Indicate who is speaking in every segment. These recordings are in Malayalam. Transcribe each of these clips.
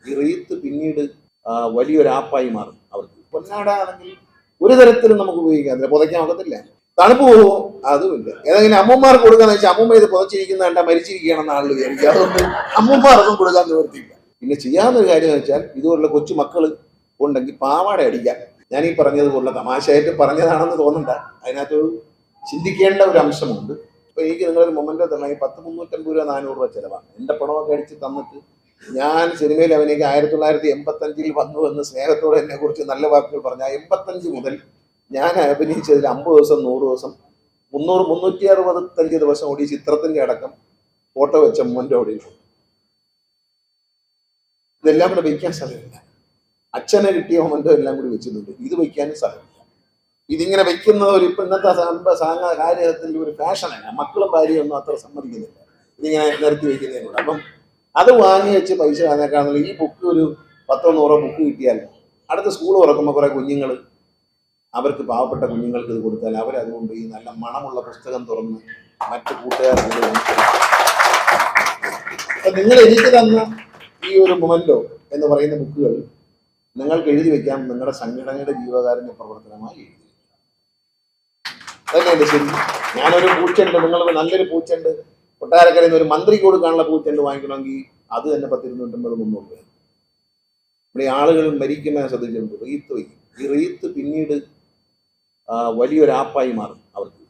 Speaker 1: ഈ റീത്ത് പിന്നീട് വലിയൊരു ആപ്പായി മാറും. അവർക്ക് പൊന്നാട ആണെങ്കിൽ ഒരു തരത്തിലും നമുക്ക് ഉപയോഗിക്കാം, പുതയ്ക്കാൻ ഒക്കത്തില്ല. തണുപ്പ് പോകുമോ? അതുമില്ല. ഏതെങ്കിലും അമ്മമാർക്ക് കൊടുക്കാന്ന് വെച്ചാൽ അമ്മൂമ്മ ഇത് പുതച്ചിരിക്കുന്ന കണ്ടാൽ മരിച്ചിരിക്കുകയാണെന്ന് ആളുകൾ വിചാരിക്കും. അതുകൊണ്ട് അമ്മമാർക്കും കൊടുക്കാൻ നിവർത്തിയില്ല. പിന്നെ ചെയ്യാവുന്നൊരു കാര്യം എന്ന് വെച്ചാൽ ഇതുപോലുള്ള കൊച്ചു മക്കൾ ഉണ്ടെങ്കിൽ പാവാട അടിക്കാം. ഞാൻ ഈ പറഞ്ഞതുപോലുള്ള തമാശയായിട്ട് പറഞ്ഞതാണെന്ന് തോന്നണ്ട, അതിനകത്തൊരു ചിന്തിക്കേണ്ട ഒരു അംശമുണ്ട്. ഇപ്പൊ എനിക്ക് നിങ്ങളൊരു മൊമെന്റോ തന്നെ 350 രൂപ 400 രൂപ ചിലവാണ്. എന്റെ പണമൊക്കെ അടിച്ച് തന്നിട്ട് ഞാൻ സിനിമയിൽ അവനേക്ക് 1985 വന്നു എന്ന് സ്നേഹത്തോടെ എന്നെ കുറിച്ച് നല്ല വാക്കുകൾ പറഞ്ഞ 85 മുതൽ ഞാൻ അഭിനയിച്ചതിൽ 50 ദിവസം 100 ദിവസം 365 ദിവസം ഓടി ചിത്രത്തിന്റെ അടക്കം ഫോട്ടോ വെച്ച മൊമെന്റോ ഓടിയിട്ടുണ്ട്. ഇതെല്ലാം കൂടെ വയ്ക്കാൻ സ്ഥലമില്ല. അച്ഛനെ കിട്ടിയ മൊമെന്റോ എല്ലാം കൂടി വെച്ചിട്ടുണ്ട്. ഇത് വയ്ക്കാനും സ്ഥലമില്ല. ഇതിങ്ങനെ വെക്കുന്ന ഒരു ഇപ്പൊ ഇന്നത്തെ കാര്യത്തിൽ ഒരു ഫാഷനാണ്. മക്കളും ഭാര്യയും ഒന്നും അത്ര സമ്മതിക്കുന്നില്ല ഇതിങ്ങനെ നിരത്തി വയ്ക്കുന്നതിനോട്. അപ്പം അത് വാങ്ങി വെച്ച് പൈസ വാങ്ങാക്കാണെന്നുള്ള ഈ ബുക്ക് ഒരു 10-100 ബുക്ക് കിട്ടിയാൽ അടുത്ത സ്കൂൾ തുറക്കുമ്പോൾ കുറെ കുഞ്ഞുങ്ങൾ, അവർക്ക് പാവപ്പെട്ട കുഞ്ഞുങ്ങൾക്ക് ഇത് കൊടുത്താൽ അവരതുകൊണ്ട് ഈ നല്ല മണമുള്ള പുസ്തകം തുറന്ന് മറ്റു കൂട്ടുകാർക്ക് നിങ്ങൾ എനിക്ക് തന്ന ഈ ഒരു മൊമെന്റോ എന്ന് പറയുന്ന ബുക്കുകൾ നിങ്ങൾക്ക് എഴുതി വെക്കാം. നിങ്ങളുടെ സംഘടനയുടെ ജീവകാരുണ്യ പ്രവർത്തനമായി എഴുതി അതല്ലേ എൻ്റെ ശരി. ഞാനൊരു പൂച്ചെണ്ട്, നിങ്ങൾ നല്ലൊരു പൂച്ചെണ്ട് കൊട്ടാരക്കരയിൽ നിന്ന് ഒരു മന്ത്രിക്ക് കൊടുക്കാനുള്ള പൂച്ചെണ്ട് വാങ്ങിക്കണമെങ്കിൽ അത് തന്നെ 10-250-300 രൂപ. ഇവിടെ ആളുകൾ മരിക്കുന്ന ശ്രദ്ധിച്ചിട്ടുണ്ട്. റീത്ത് വയ്ക്കും. ഈ റീത്ത് പിന്നീട് വലിയൊരു ആപ്പായി മാറും. അവർക്ക്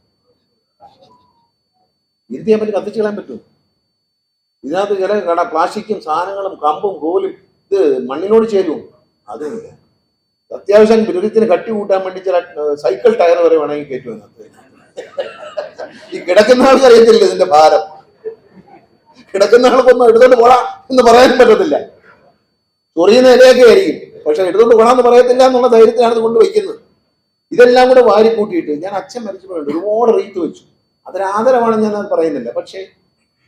Speaker 1: എന്ത് ചെയ്യാൻ പറ്റും? കത്തിച്ചു കളയാൻ പറ്റും. ഇതിനകത്ത് ചില പ്ലാസ്റ്റിക്കും സാധനങ്ങളും കമ്പും കോലും ഇത് മണ്ണിനോട് ചേരും. അതില്ല. അത്യാവശ്യം ബിരുദത്തിന് കട്ടി കൂട്ടാൻ വേണ്ടി ചില സൈക്കിൾ ടയർ വരെ വേണമെങ്കിൽ കയറ്റും അതിനകത്ത്. ഈ കിടക്കുന്ന ആൾക്ക് അറിയത്തില്ല ഇതിന്റെ ഭാരം. കിടക്കുന്ന ആൾക്കൊന്നും എടുത്തോണ്ട് പോടാ എന്ന് പറയാനും പറ്റത്തില്ല. ചൊറിയുന്ന ഇലയൊക്കെ ആയിരിക്കും, പക്ഷെ എടുത്തോണ്ട് പോടാന്ന് പറയത്തില്ല എന്നുള്ള ധൈര്യത്തിലാണ് ഇത് കൊണ്ട് വയ്ക്കുന്നത്. ഇതെല്ലാം കൂടെ വാരി കൂട്ടിയിട്ട് ഞാൻ അച്ഛൻ മരിച്ചപ്പോഴുണ്ട് ഒരുപാട് റീത്ത് വെച്ചു. അതൊരാദരവാണെന്ന് ഞാൻ അത് പറയുന്നില്ല. പക്ഷേ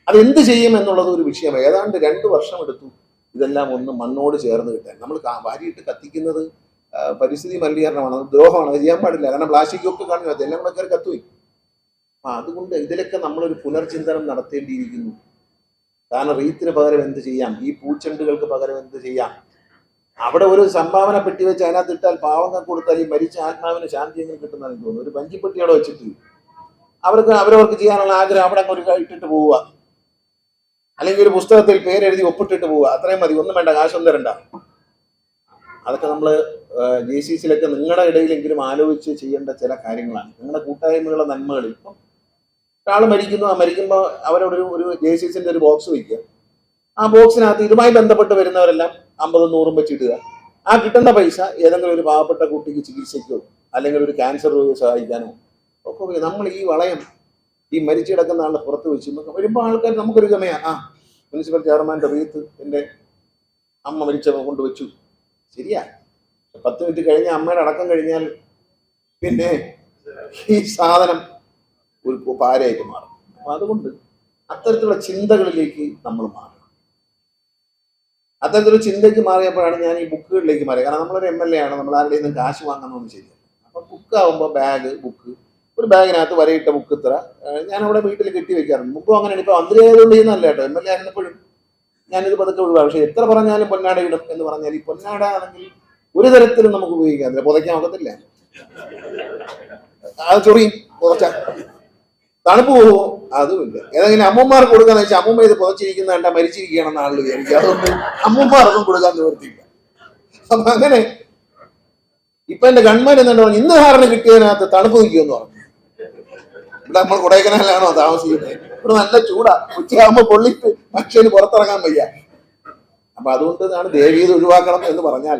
Speaker 1: അതെന്ത് ചെയ്യും എന്നുള്ളത് ഒരു വിഷയമാണ്. ഏതാണ്ട് 2 വർഷം എടുത്തു ഇതെല്ലാം ഒന്ന് മണ്ണോട് ചേർന്ന് കിട്ടാൻ. നമ്മൾ വാരിയിട്ട് കത്തിക്കുന്നത് പരിസ്ഥിതി മലിനീകരണമാണ്, അത് ദ്രോഹമാണ്, അത് ചെയ്യാൻ പാടില്ല. കാരണം പ്ലാസ്റ്റിക്കൊക്കെ കാണുക അതെല്ലാം കൂടെ കയറി കത്തുപോയി. അപ്പൊ അതുകൊണ്ട് ഇതിലൊക്കെ നമ്മളൊരു പുനർചിന്തനം നടത്തേണ്ടിയിരിക്കുന്നു. കാരണം റീത്തിന് പകരം എന്ത് ചെയ്യാം, ഈ പൂച്ചെണ്ടുകൾക്ക് പകരം എന്ത് ചെയ്യാം. അവിടെ ഒരു സംഭാവന പെട്ടി വെച്ച് അതിനകത്ത് ഇട്ടാൽ പാവങ്ങൾക്ക് കൊടുത്താൽ ഈ മരിച്ച ആത്മാവിന് ശാന്തി എങ്ങനെ കിട്ടുന്നതെന്ന് തോന്നുന്നു. ഒരു വഞ്ചിപ്പെട്ടി അവിടെ വെച്ചിട്ട് അവരവർക്ക് ചെയ്യാനുള്ള ആഗ്രഹം അവിടെ ഒരു ഇട്ടിട്ട് പോവുക, അല്ലെങ്കിൽ ഒരു പുസ്തകത്തിൽ പേരെഴുതി ഒപ്പിട്ടിട്ട് പോവുക, അത്രയും മതി. ഒന്നും വേണ്ട, കാശൊന്നും തരണ്ട. അതൊക്കെ നമ്മൾ JCCയിലൊക്കെ നിങ്ങളുടെ ഇടയിലെങ്കിലും ആലോചിച്ച് ചെയ്യേണ്ട ചില കാര്യങ്ങളാണ്. നിങ്ങളുടെ കൂട്ടായ്മകളുടെ നന്മകളിൽ ഇപ്പം ഒരാൾ മരിക്കുന്നു, ആ മരിക്കുമ്പോൾ അവരോടൊരു JCCന്റെ ഒരു ബോക്സ് വയ്ക്കുക. ആ ബോക്സിനകത്ത് ഇതുമായി ബന്ധപ്പെട്ട് വരുന്നവരെല്ലാം 50-100 വെച്ച് ഇടുക. ആ കിട്ടുന്ന പൈസ ഏതെങ്കിലും ഒരു പാവപ്പെട്ട കുട്ടിക്ക് ചികിത്സയ്ക്കോ അല്ലെങ്കിൽ ഒരു ക്യാൻസർ രോഗിയെ സഹായിക്കാനോ ഒക്കെ നമ്മൾ ഈ വളയം ഈ മരിച്ചു കിടക്കുന്ന ആളുടെ പുറത്ത് വെച്ച് വരുമ്പോൾ ആൾക്കാർ നമുക്കൊരു ഗമയാണ്. മുനിസിപ്പൽ ചെയർമാൻ്റെ റീത്ത് എൻ്റെ അമ്മ മരിച്ചവ കൊണ്ട് വെച്ചു. ശരിയാ, 10 മിനിറ്റ് കഴിഞ്ഞ അമ്മയുടെ അടക്കം കഴിഞ്ഞാൽ പിന്നെ ഈ സാധനം ഒരു പാരയായിട്ട് മാറും. അപ്പൊ അതുകൊണ്ട് അത്തരത്തിലുള്ള ചിന്തകളിലേക്ക് നമ്മൾ മാറണം. അത്തരത്തിലുള്ള ചിന്തയ്ക്ക് മാറിയപ്പോഴാണ് ഞാൻ ഈ ബുക്കുകളിലേക്ക് മാറിയത്. കാരണം നമ്മളൊരു MLA ആണ്, നമ്മൾ ആരുടെയും നിന്നും കാശ് വാങ്ങണമെന്ന് ശരിയല്ല. അപ്പൊ ബുക്കാവുമ്പോൾ ബുക്ക് ഒരു ബാഗിനകത്ത് വരയിട്ട ബുക്ക് ഇത്ര ഞാൻ അവിടെ വീട്ടിൽ കെട്ടി വെക്കാറുണ്ട്. ബുക്കും അങ്ങനെയാണ്. ഇപ്പൊ മന്ത്രി ആയതുകൊണ്ട് ചെയ്യുന്നതല്ല കേട്ടോ, MLA ആയിരുന്നപ്പോഴും ഞാനിത് പതുക്കെ ഒഴിവാണ്. പക്ഷെ എത്ര പറഞ്ഞാലും പൊന്നാട ഇടും എന്ന് പറഞ്ഞാൽ ഈ പൊന്നാട ആണെങ്കിൽ ഒരു തരത്തിലും നമുക്ക് ഉപയോഗിക്കാം, പുതയ്ക്കാൻ ഒക്കത്തില്ല. അത് ചൊറിയും, പുതച്ച തണുപ്പ് പോകുമോ? അതുമില്ല. ഏതെങ്കിലും അമ്മമാർക്ക് കൊടുക്കാന്ന് വെച്ചാൽ അമ്മൂമ്മ ഇത് പുതച്ചിരിക്കുന്ന കണ്ടാൽ മരിച്ചിരിക്കുകയാണെന്ന് ആളുകൾ വിചാരിക്കും. അതുകൊണ്ട് അമ്മമാർക്കും കൊടുക്കാൻ നിവർത്തിയില്ല. അപ്പൊ അങ്ങനെ ഇപ്പൊ എന്റെ ഗൺമാൻ എന്നു പറഞ്ഞു ഇന്ന് സാറിന് കിട്ടിയതിനകത്ത് തണുപ്പ് നിൽക്കുമെന്ന് പറഞ്ഞു. ഇവിടെ നമ്മൾ കൊടൈക്കനാലിലാണോ താമസിക്കുന്നത്? ഇവിടെ നല്ല ചൂടാ, ഉച്ചയാകുമ്പോൾ പൊള്ളിട്ട് മനുഷ്യന് പുറത്തിറങ്ങാൻ വയ്യ. അപ്പൊ അതുകൊണ്ട് ദേവീത് ഒഴിവാക്കണം എന്ന് പറഞ്ഞാൽ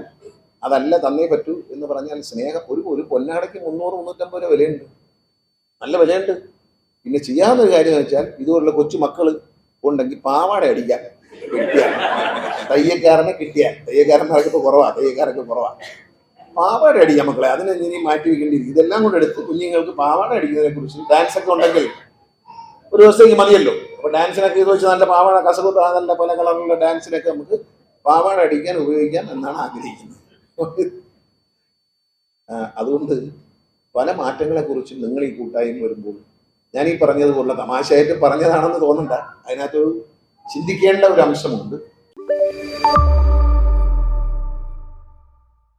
Speaker 1: അതല്ല, തന്നേ പറ്റൂ എന്ന് പറഞ്ഞാൽ സ്നേഹം. ഒരു പൊന്നാടയ്ക്ക് 300-350 രൂപ വിലയുണ്ട്, നല്ല വിലയുണ്ട്. പിന്നെ ചെയ്യാവുന്നൊരു കാര്യം എന്ന് വെച്ചാൽ ഇതുപോലുള്ള കൊച്ചു മക്കൾ ഉണ്ടെങ്കിൽ പാവാട അടിക്കാൻ തയ്യക്കാരന്മാരൊക്കെ ഇപ്പോൾ കുറവാ. പാവാട അടിക്കാം മക്കളെ, അതിനെ ഇനി മാറ്റി വെക്കേണ്ടിയിരിക്കും. ഇതെല്ലാം കൂടെ എടുത്ത് കുഞ്ഞുങ്ങൾക്ക് പാവാട അടിക്കുന്നതിനെ കുറിച്ച് ഡാൻസ് ഒക്കെ ഉണ്ടെങ്കിൽ ഒരു ദിവസത്തേക്ക് മതിയല്ലോ. അപ്പൊ ഡാൻസിനൊക്കെ ഇത് വെച്ച് നല്ല പാവാട കസകുത്ത നല്ല പല കളറിലുള്ള ഡാൻസിനൊക്കെ നമുക്ക് പാവാട അടിക്കാൻ ഉപയോഗിക്കാം എന്നാണ് ആഗ്രഹിക്കുന്നത്. അതുകൊണ്ട് പല മാറ്റങ്ങളെ കുറിച്ചും നിങ്ങൾ ഈ കൂട്ടായ്മ വരുമ്പോൾ ഞാൻ ഈ പറഞ്ഞതുപോലുള്ള തമാശയായിട്ട് പറഞ്ഞതാണെന്ന് തോന്നണ്ട, അതിനകത്തൊരു ചിന്തിക്കേണ്ട ഒരു അംശമുണ്ട്.